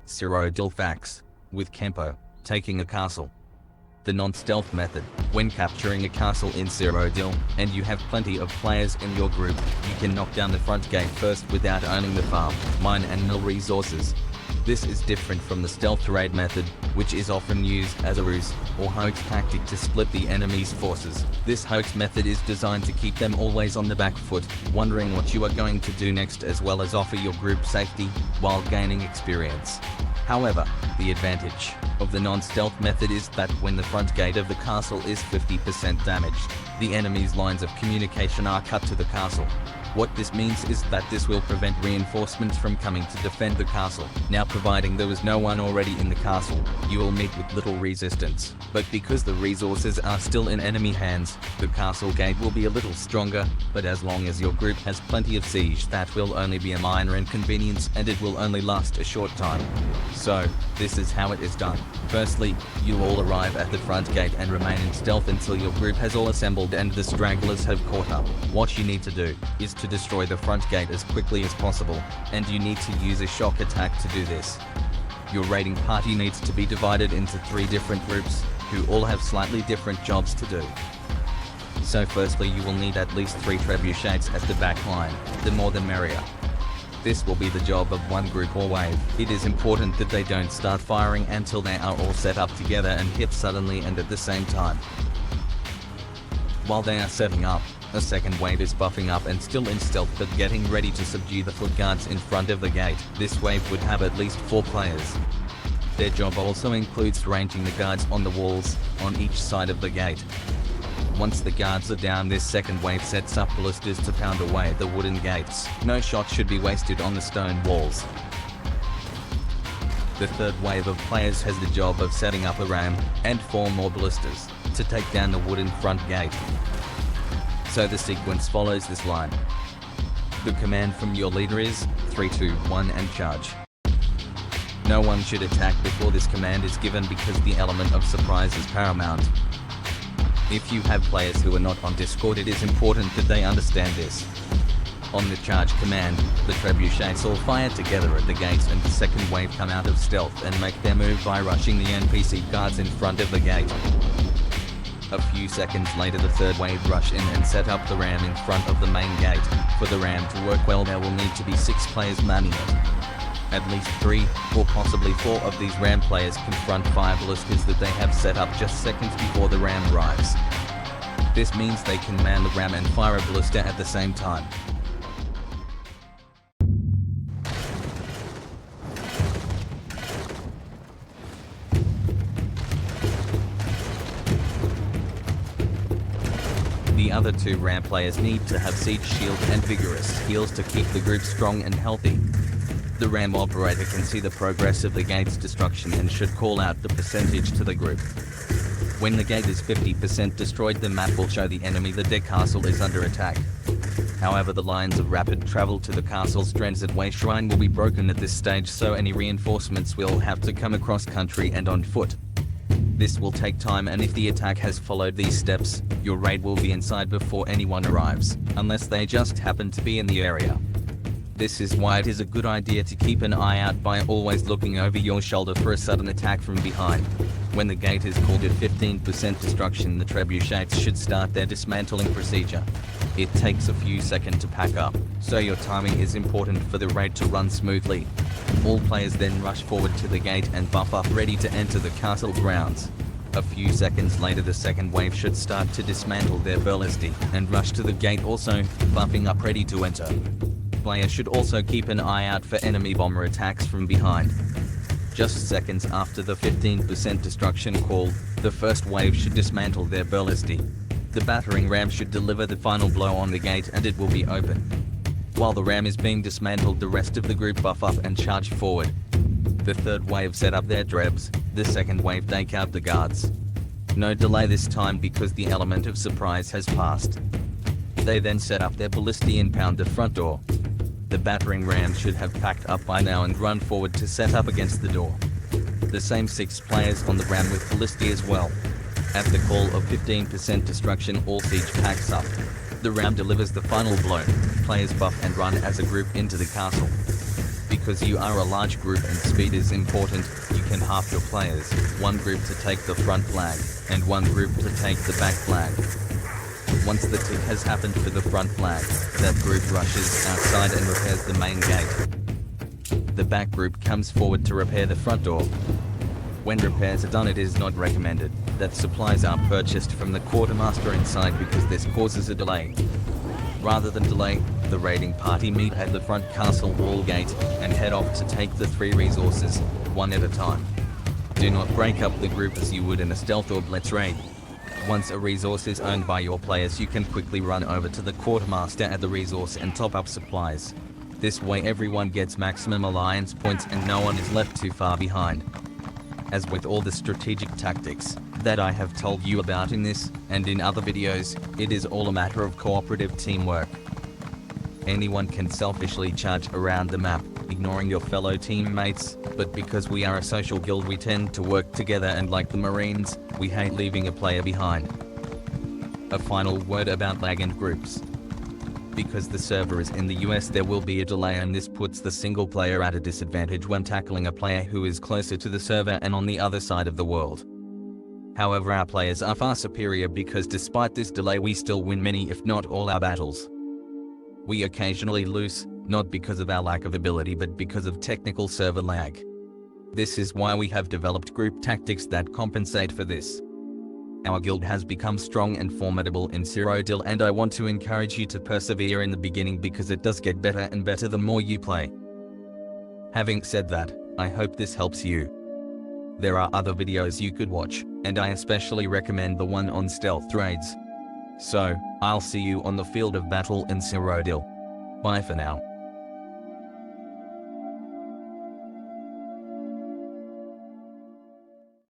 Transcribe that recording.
Cyrodiil fax, with Kempo, taking a castle. The non-stealth method. When capturing a castle in Cyrodiil, and you have plenty of players in your group, you can knock down the front gate first without owning the farm, mine and mill resources. This is different from the stealth raid method, which is often used as a ruse or hoax tactic to split the enemy's forces. This hoax method is designed to keep them always on the back foot, wondering what you are going to do next, as well as offer your group safety while gaining experience. However, the advantage of the non-stealth method is that when the front gate of the castle is 50% damaged, the enemy's lines of communication are cut to the castle. What this means is that this will prevent reinforcements from coming to defend the castle. Now, providing there was no one already in the castle, you will meet with little resistance. But because the resources are still in enemy hands, the castle gate will be a little stronger, but as long as your group has plenty of siege, that will only be a minor inconvenience and it will only last a short time. So, this is how it is done. Firstly, you all arrive at the front gate and remain in stealth until your group has all assembled and the stragglers have caught up. What you need to do is to destroy the front gate as quickly as possible, and you need to use a shock attack to do this. Your raiding party needs to be divided into 3 different groups, who all have slightly different jobs to do. So firstly, you will need at least 3 trebuchets at the back line, the more the merrier. This will be the job of one group or wave. It is important that they don't start firing until they are all set up together and hit suddenly and at the same time. While they are setting up, a second wave is buffing up and still in stealth but getting ready to subdue the foot guards in front of the gate. This wave would have at least 4 players. Their job also includes ranging the guards on the walls, on each side of the gate. Once the guards are down, this second wave sets up ballistas to pound away the wooden gates. No shot should be wasted on the stone walls. The third wave of players has the job of setting up a ram, and 4 more ballistas, to take down the wooden front gate. So the sequence follows this line. The command from your leader is 3, 2, 1 and charge. No one should attack before this command is given because the element of surprise is paramount. If you have players who are not on Discord, it is important that they understand this. On the charge command, the trebuchets all fire together at the gates and the second wave come out of stealth and make their move by rushing the NPC guards in front of the gate. A few seconds later, the third wave rush in and set up the ram in front of the main gate. For the ram to work well, there will need to be 6 players manning it. At least 3, or possibly 4 of these ram players confront 5 ballistas that they have set up just seconds before the ram arrives. This means they can man the ram and fire a ballista at the same time. The other 2 ram players need to have siege shield and vigorous heals to keep the group strong and healthy. The ram operator can see the progress of the gate's destruction and should call out the percentage to the group. When the gate is 50% destroyed, the map will show the enemy that their castle is under attack. However, the lines of rapid travel to the castle's Way Shrine will be broken at this stage, so any reinforcements will have to come across country and on foot. This will take time, and if the attack has followed these steps, your raid will be inside before anyone arrives, unless they just happen to be in the area. This is why it is a good idea to keep an eye out by always looking over your shoulder for a sudden attack from behind. When the gate is called at 15% destruction, the trebuchets should start their dismantling procedure. It takes a few seconds to pack up, so your timing is important for the raid to run smoothly. All players then rush forward to the gate and buff up, ready to enter the castle grounds. A few seconds later, the second wave should start to dismantle their ballistae and rush to the gate, also buffing up, ready to enter. Players should also keep an eye out for enemy bomber attacks from behind. Just seconds after the 15% destruction call, the first wave should dismantle their ballistae. The battering ram should deliver the final blow on the gate and it will be open. While the ram is being dismantled, the rest of the group buff up and charge forward. The third wave set up their drebs, the second wave take out the guards. No delay this time because the element of surprise has passed. They then set up their ballistae and pound the front door. The battering ram should have packed up by now and run forward to set up against the door. The same 6 players on the ram with ballistae as well. At the call of 15% destruction, all siege packs up. The ram delivers the final blow. Players buff and run as a group into the castle. Because you are a large group and speed is important, you can half your players, one group to take the front flag, and one group to take the back flag. Once the tick has happened for the front flag, that group rushes outside and repairs the main gate. The back group comes forward to repair the front door. When repairs are done, it is not recommended that supplies are purchased from the quartermaster inside because this causes a delay. Rather than delay, the raiding party meet at the front castle wall gate and head off to take the 3 resources, one at a time. Do not break up the group as you would in a stealth or blitz raid. Once a resource is owned by your players, you can quickly run over to the quartermaster at the resource and top up supplies. This way everyone gets maximum alliance points and no one is left too far behind. As with all the strategic tactics that I have told you about in this and in other videos, it is all a matter of cooperative teamwork. Anyone can selfishly charge around the map, ignoring your fellow teammates, but because we are a social guild we tend to work together, and like the Marines, we hate leaving a player behind. A final word about lag and groups. Because the server is in the US, there will be a delay, and this puts the single player at a disadvantage when tackling a player who is closer to the server and on the other side of the world. However, our players are far superior because despite this delay we still win many if not all our battles. We occasionally lose, not because of our lack of ability but because of technical server lag. This is why we have developed group tactics that compensate for this. Our guild has become strong and formidable in Cyrodiil, and I want to encourage you to persevere in the beginning because it does get better and better the more you play. Having said that, I hope this helps you. There are other videos you could watch, and I especially recommend the one on stealth raids. So, I'll see you on the field of battle in Cyrodiil. Bye for now.